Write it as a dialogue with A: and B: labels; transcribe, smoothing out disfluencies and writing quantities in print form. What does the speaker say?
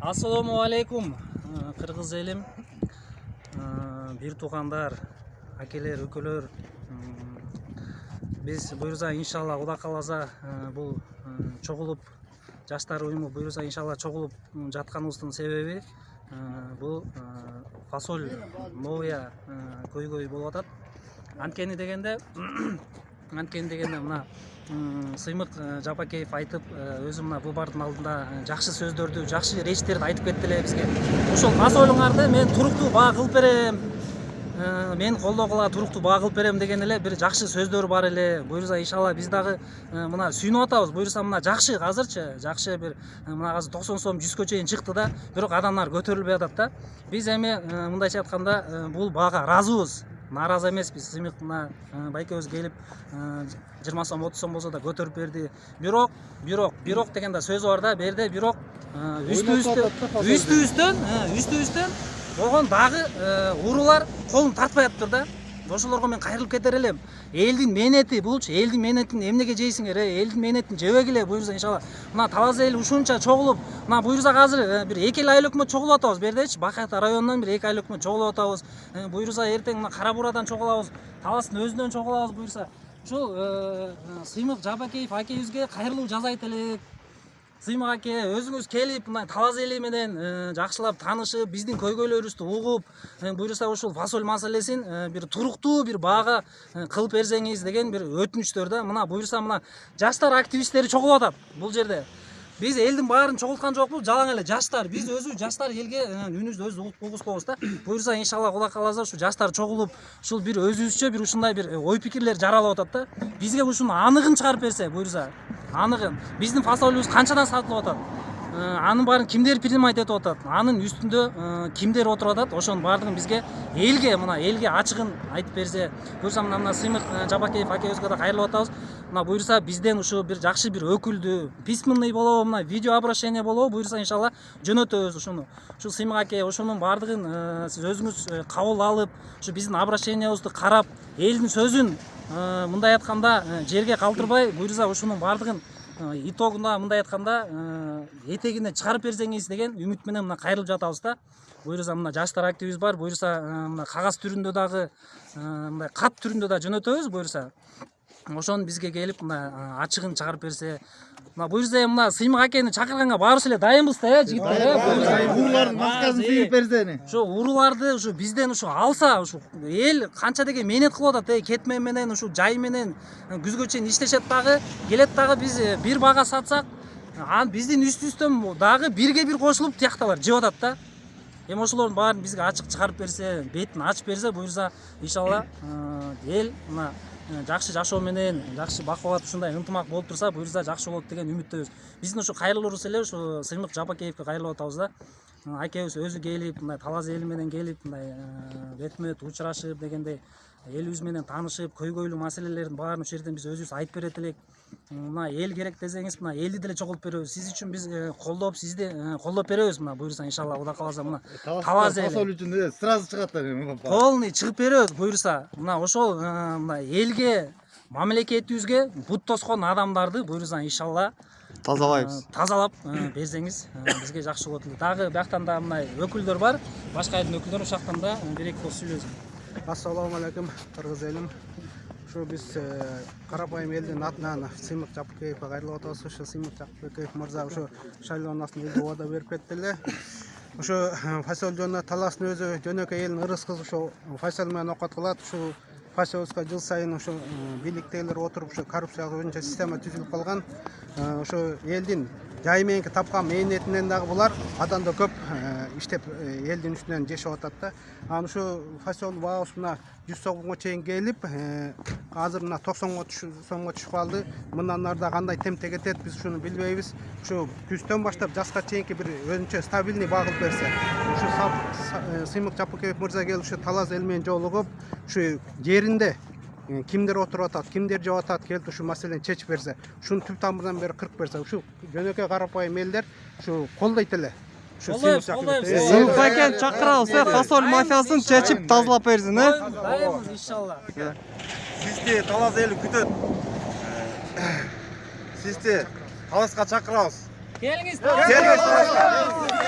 A: Assalamu alaikum Kırgız elim, bir tuğanlar, akeler, ökölөр. Biz buyursa inşallah Oda kalasa bu çoğulup Жаштар уюму buyursa inşallah çoğulup жатканыбыздын себеби bu фасоль новая көйгөй болуп атат. Анткени дегенде мына Сыймык Жапакеев айтып, өзү мына бул бардын алдында жакшы сөздөрдү, жакшы речтерди айтып кетти эле бизге. Ошол фасолуңарды мен туруктуу баа кылып берем, мен колдогула туруктуу баа кылып берем деген эле бир жакшы сөздөр бар эле. Буюрса иншалла биз дагы мына сүйүнүп атабыз. Буюрса мына жакшы азырчы жакшы бир мына азыр 90 сом 100кө чейин чыкты да, бирок адамдар көтөрүлбөй атат да. Биз эми мындайча айтканда бул баага ыраазыбыз. Наразы эмеспиз. Сыймык мына байкебиз келип 20 сом 30 сом болсо да көтөрүп берди. Бирок дегенде сөз бар да, берде бирок үстүбүздөн болгон дагы уруулар колун тартпай атыптыр да. Ошолорго мен кайрылып кетер элем. Элдин мээнети булчу, элдин мээнетин эмнеге жейсиңер, элдин мээнетин жебегиле. Буюрса иншалла мына Талас эл ушунча чогулуп, мына буюрсак азыр бир 2 айлык өкмөт чогулуп атабыз. Бердечи Бакайт районунан бир 2 айлык өкмөт чогулуп атабыз. Буюрса эртең мына Кара Бурадан чогулабыз, Таластын өзүнөн чогулабыз. Буюрса ушул Сыймык Жапакеев акебизге кайрылуу жасайт элек. Сыймык аке, өзүңүз келип мына Талас эли менен жакшылап таанышып, биздин көйгөйлөрүбүздү угуп, буюрса ушул фасоль маселесин бир туруктуу бир баага кылып берсеңиз деген бир өтүнүчтөр да. Мына буюрса мына жаштар активисттери чогулуп атат бул жерде. Биз элдин баарын чогулткан жокпуз, жалаң эле жаштар. Биз өзү жаштар элге үнүбүздү өзү угуткубуз да. Буюрса иншалла Кудай кааласа ушу жаштар чогулуп, ушул бир өзүбүзчө бир ушундай бир ой пикирлер жаралып атат да. Бизге ушуну аныгын чыгарып берсе, буюрса аныгын. Биздин фасолубуз канчадан сатылып атат? Анын баарын кимдер принимать этип атат? Анын үстүндө кимдер отуруп атат? Ошонун баардыгын бизге элге ачыгын айтып берсе, буюрса мына Сыймык Жапакеев акебизге да кайрылып атабыз. Мына буюрса бизден ушу бир жакшы бир өкүлдү, письменный болобу, мына видео обращение болобу, буюрса иншалла жөнөтөбүз ушуну. Ушу Сыймык аке ошонун баардыгын сиз өзүңүз кабыл алып, ушу биздин обращениябызды карап, элдин сөзүн мындай айтканда жерге калтырбай, буюрса ушунун баардыгын итогунда мындай айтканда этегине чыгарып берсеңиз деген үмүт менен мына кайрылып жатабыз да. Буюрса мына жаштар активист бар, буюрса мына кагаз түрүндө дагы мындай кат түрүндө да жөнөтөбүз. Буюрса ошону бизге келип мына ачыгын чыгарып берсе, мына буюрса мына Сыймык акени чакырганга баарыбыз эле дайынбыз да, жигиттер.
B: Уруулардын маскасын тийип берсени.
A: Ушу урууларды ушу бизден ушу алса, ушу эл канча деген мээнет кылып атат, кетмен менен ушу жай менен күзгө чейин иштешет дагы, келет дагы биз бир бага сатсак, биздин үстүбүздөн дагы бирге бир кошулуп тиякталар жеп атат да. Эми ошолордун баарын бизге ачык чыгарып берсе, бетин ачып берсе, буюрса иншалла эл мына жакшы жашоо менен, жакшы бакубат ушундай ынтымак болуп турса, буюрса жакшы болот деген үмүттөбүз. Биздин ушу кайрылуубуз эле ушу Сыймык Жапакеевке кайрылып атабыз да. Акебиз өзү келип, мындай Талас эли менен келип, мындай бетмет учурашып дегендей элибиз менен таанышып, көйгөйлүү маселелердин баарын ушул жерден биз өзүбүз айтып берет элек. Мына эл керек десеңиз, мына элди деле чогултуп беребиз. Сиз үчүн биз колдоп, сизди колдоп беребиз. Мына буюрса иншалла Кудай кааласа мына Талас эли
B: фасоль үчүн сразу чыгат да.
A: Полный чыгып беребиз буюрса. Мына ошол мына элге мамлекетибизге бут тоскон адамдарды буюрса иншалла тазалап берсеңиз бизге жакшы болот эле. Дагы бияктан да мындай өкүлдөр бар, башка элдин өкүлдөрү ошол жактан да бир-эки кол сүйлөсүн.
C: Assalamu alaikum Kırgız elim. Şu biz Karapayım elden atынан Сыймык Жапакеевке кайрылып атабыз. Ошо Сыймык Жапакеев мырза ошо шайлоонун астында элди убада берип кетти эле. Ошо фасоль жөнүндө Таластын өзү жөнөкөй элин ырыс кыз ошо фасоль менен окат кылат. Ушу поселокко жыл сайын ошо бийликтегилер отуруп ошо коррупция боюнча система түзүлүп калган. Ошо элдин жай мененки тапкан мээнетинен дагы булар аданда көп иштеп элдин үстүнөн жешип атат да. Анан ушу фасоль баабыз мына 100 сомго чейин келип, азыр мына 90 сомго түшүп калды. Мындан нарда кандай темпте кетет биз ушуну билбейбиз. Ушу күздөн баштап жазга чейинки бир өзүнчө стабильный багып берсе, ушу Сыймык Жапакеев мырза келип ушу Талас эл менен жолугуп, ушу жеринде кимдер отуруп атат, кимдер жеп атат, келип ушу маселени чечип берсе, ушуну түп тамырдан бери кырып берсе, ушу жөнөкөй карапайым элдер ушу колдойт эле.
D: Сыймык акени чакырабыз, фасоль мафиясын чечип тазалап берсин,
A: Дайынбыз иншалла.
B: Сизди Талас эли күтөт. Сизди Таласка чакырабыз.
A: Келиңиз.
B: Келиңиз Таласка.